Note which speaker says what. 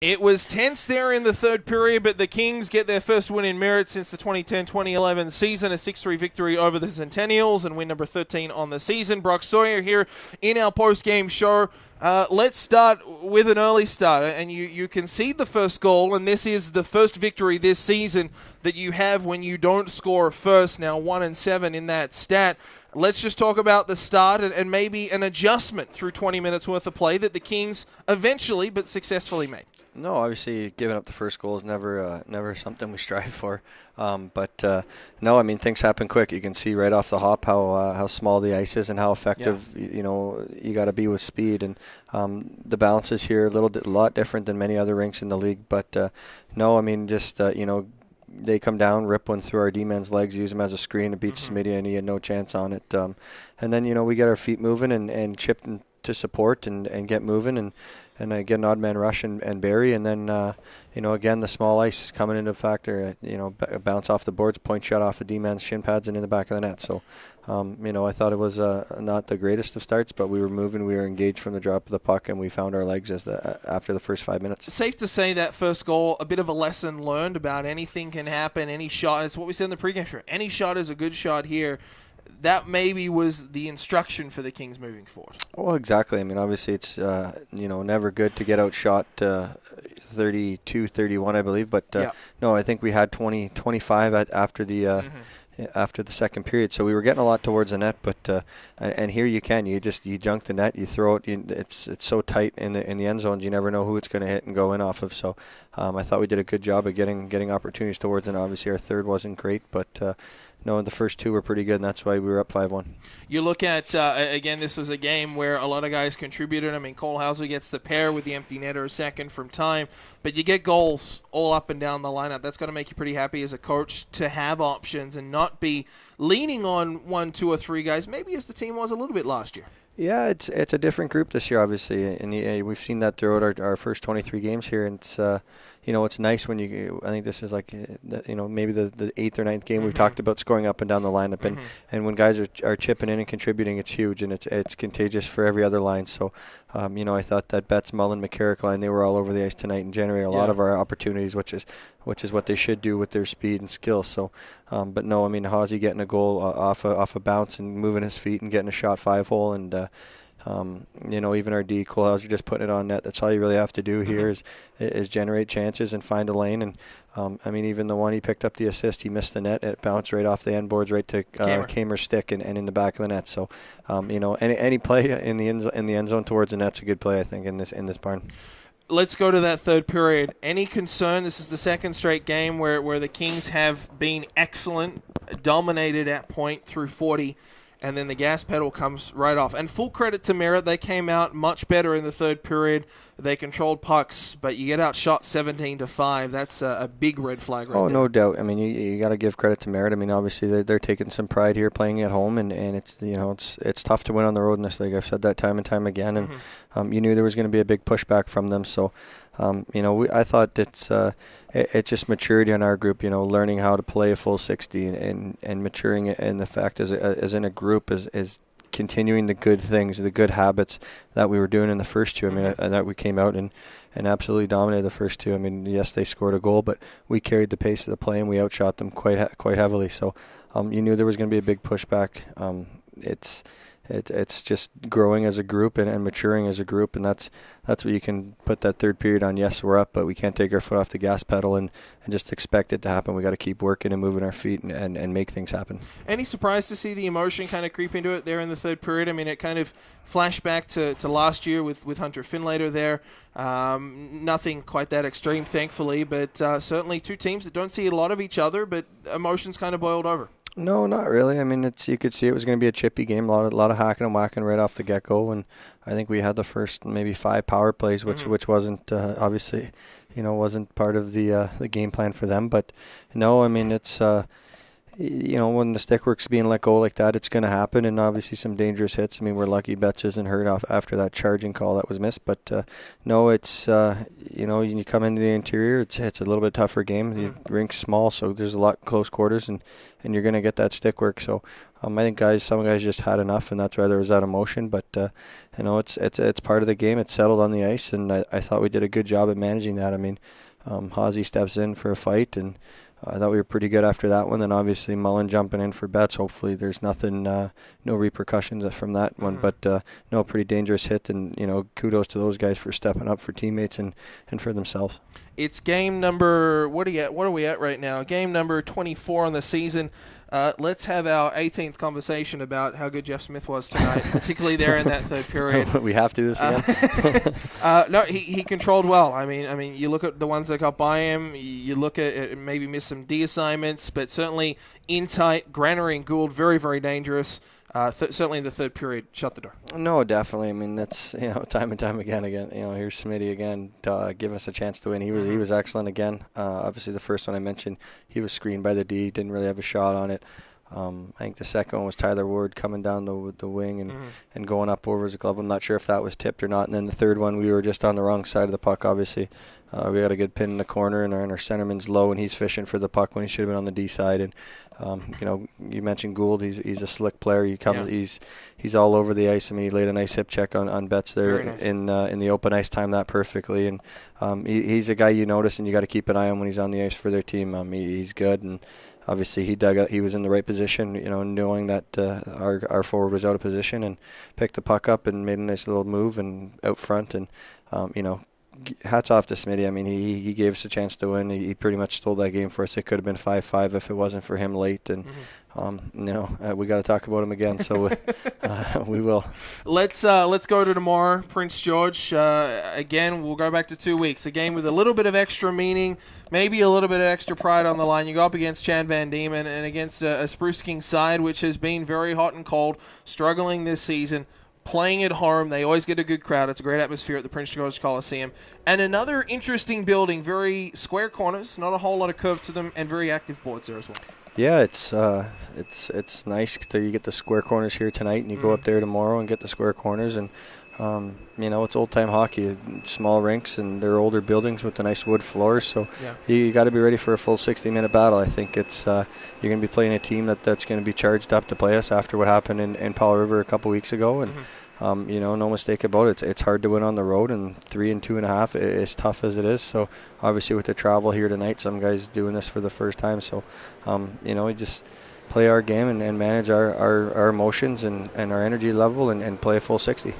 Speaker 1: It was tense there in the third period, but the Kings get their first win in Merritt since the 2010-2011 season, a 6-3 victory over the Centennials and win number 13 on the season. Brock Sawyer here in our post-game show. Let's start with an early start, and you concede the first goal, and this is the first victory this season that you have when you don't score first, now 1-7 in that stat. Let's just talk about the start and maybe an adjustment through 20 minutes worth of play that the Kings eventually but successfully made.
Speaker 2: No, obviously giving up the first goal is never something we strive for. But no, I mean, things happen quick. You can see right off the hop how small the ice is and how effective you got to be with speed. And the bounces here a lot different than many other rinks in the league. But no, I mean, just they come down, rip one through our D-man's legs, use him as a screen to beat Smitty, and he had no chance on it. And then we get our feet moving and chip to support and get moving and get an odd man rush and bury, and then again the small ice coming into factor. Bounce off the boards, point shot off the D-man's shin pads and in the back of the net. So I thought it was not the greatest of starts, but we were moving, we were engaged from the drop of the puck, and we found our legs after the first 5 minutes.
Speaker 1: Safe to say that first goal, a bit of a lesson learned about anything can happen, any shot. It's what we said in the pregame show. Any shot is a good shot here. That maybe was the instruction for the Kings moving forward.
Speaker 2: Well, exactly. I mean, obviously it's never good to get outshot 32-31, I believe. But no, I think we had 25 after the after the second period, so we were getting a lot towards the net. But and here you junk the net, you throw it. It's so tight in the end zones, you never know who it's going to hit and go in off of. So I thought we did a good job of getting opportunities towards, and obviously our third wasn't great, but. No, the first two were pretty good, and that's why we were up 5-1.
Speaker 1: You look at, again, this was a game where a lot of guys contributed. I mean, Cole Hauser gets the pair with the empty netter second from time, but you get goals all up and down the lineup. That's got to make you pretty happy as a coach to have options and not be leaning on 1, 2, or 3 guys, maybe as the team was a little bit last year.
Speaker 2: Yeah, it's a different group this year, obviously, and we've seen that throughout our first 23 games here. And it's it's nice when I think this is like maybe the 8th or 9th game we've talked about scoring up and down the lineup, and when guys are chipping in and contributing, it's huge, and it's contagious for every other line. So I thought that Betts, Mullen, McCarrick line, they were all over the ice tonight and generated a lot of our opportunities, which is what they should do with their speed and skill. So, but no, I mean, Hawsey getting a goal off a bounce and moving his feet and getting a shot 5-hole, and even our D, Cole Hauser just putting it on net. That's all you really have to do here is generate chances and find a lane. And even the one he picked up the assist, he missed the net. It bounced right off the end boards right to Kamer's stick and in the back of the net. So, any play in the end zone towards the net's a good play, I think, in this barn.
Speaker 1: Let's go to that third period. Any concern? This is the second straight game where the Kings have been excellent, dominated at point through 40. And then the gas pedal comes right off. And full credit to Merritt. They came out much better in the third period. They controlled pucks, but you get outshot 17-5. That's a big red flag right there.
Speaker 2: Oh, no doubt. I mean, you got to give credit to Merritt. I mean, obviously they're taking some pride here playing at home, and it's it's tough to win on the road in this league. I've said that time and time again, and you knew there was going to be a big pushback from them. So, I thought it's just maturity in our group. Learning how to play a full 60 and maturing in the fact as in a group is continuing the good things, the good habits that we were doing in the first two. I mean, that we came out and absolutely dominated the first two. I mean, yes, they scored a goal, but we carried the pace of the play and we outshot them quite heavily. So you knew there was going to be a big pushback. It's just growing as a group and maturing as a group, and that's what you can put that third period on. Yes, we're up, but we can't take our foot off the gas pedal and just expect it to happen. We got to keep working and moving our feet and make things happen.
Speaker 1: Any surprise to see the emotion kind of creep into it there in the third period? I mean, it kind of flashed back to last year with Hunter Finlater there. Nothing quite that extreme, thankfully, but certainly two teams that don't see a lot of each other, but emotions kind of boiled over.
Speaker 2: No, not really. I mean, you could see it was going to be a chippy game, a lot of hacking and whacking right off the get-go, and I think we had the first maybe 5 power plays, which wasn't obviously, wasn't part of the game plan for them. But no, I mean, it's when the stick work's being let go like that, it's going to happen, and obviously some dangerous hits. I mean, we're lucky Betts isn't hurt off after that charging call that was missed, but no, it's when you come into the interior, it's a little bit tougher game. The rink's small, so there's a lot close quarters, and you're going to get that stick work. So I think some guys just had enough, and that's why there was that emotion. But it's part of the game. It's settled on the ice, and I thought we did a good job at managing that. I mean, Hawsey steps in for a fight, and I thought we were pretty good after that one. Then obviously Mullen jumping in for Betts. Hopefully there's nothing, no repercussions from that one. But no, pretty dangerous hit, and kudos to those guys for stepping up for teammates and for themselves.
Speaker 1: It's game number, what are we at right now? Game number 24 on the season. Let's have our 18th conversation about how good Jeff Smith was tonight, particularly there in that third period.
Speaker 2: We have to this again?
Speaker 1: No, he controlled well. I mean, you look at the ones that got by him, you look at maybe missed some D assignments, but certainly in tight, Granary and Gould, very, very dangerous. Certainly in the third period, shut the door.
Speaker 2: No, definitely. I mean, that's time and time again. Here's Smitty again to give us a chance to win. He was excellent again. Obviously, the first one I mentioned, he was screened by the D, didn't really have a shot on it. I think the second one was Tyler Ward coming down the wing and going up over his glove. I'm not sure if that was tipped or not. And then the third one, we were just on the wrong side of the puck, obviously. We got a good pin in the corner, and our centerman's low, and he's fishing for the puck when he should have been on the D side. And you mentioned Gould. He's a slick player. He's all over the ice. I mean, he laid a nice hip check on Betts there nice. in the open ice, timed that perfectly. And he's a guy you notice, and you got to keep an eye on when he's on the ice for their team. He's good, and obviously he dug out. He was in the right position, knowing that our forward was out of position, and picked the puck up and made a nice little move and out front. And hats off to Smitty. I mean, he gave us a chance to win. He pretty much stole that game for us. It could have been 5-5 if it wasn't for him late. And we got to talk about him again, so we will.
Speaker 1: Let's go to tomorrow, Prince George. Again, we'll go back to 2 weeks. A game with a little bit of extra meaning, maybe a little bit of extra pride on the line. You go up against Chan Van Diemen and against a Spruce King side which has been very hot and cold, struggling this season. Playing at home, they always get a good crowd. It's a great atmosphere at the Prince George Coliseum. And another interesting building, very square corners, not a whole lot of curve to them, and very active boards there as well.
Speaker 2: Yeah, it's nice that you get the square corners here tonight, and you go up there tomorrow and get the square corners. And it's old-time hockey, small rinks, and they're older buildings with the nice wood floors. So you got to be ready for a full 60-minute battle. I think it's you're going to be playing a team that's going to be charged up to play us after what happened in Powell River a couple weeks ago. And no mistake about it. It's hard to win on the road, and 3 and 2.5 is tough as it is. So obviously with the travel here tonight, some guys doing this for the first time. So we just play our game and manage our emotions and our energy level and play a full 60.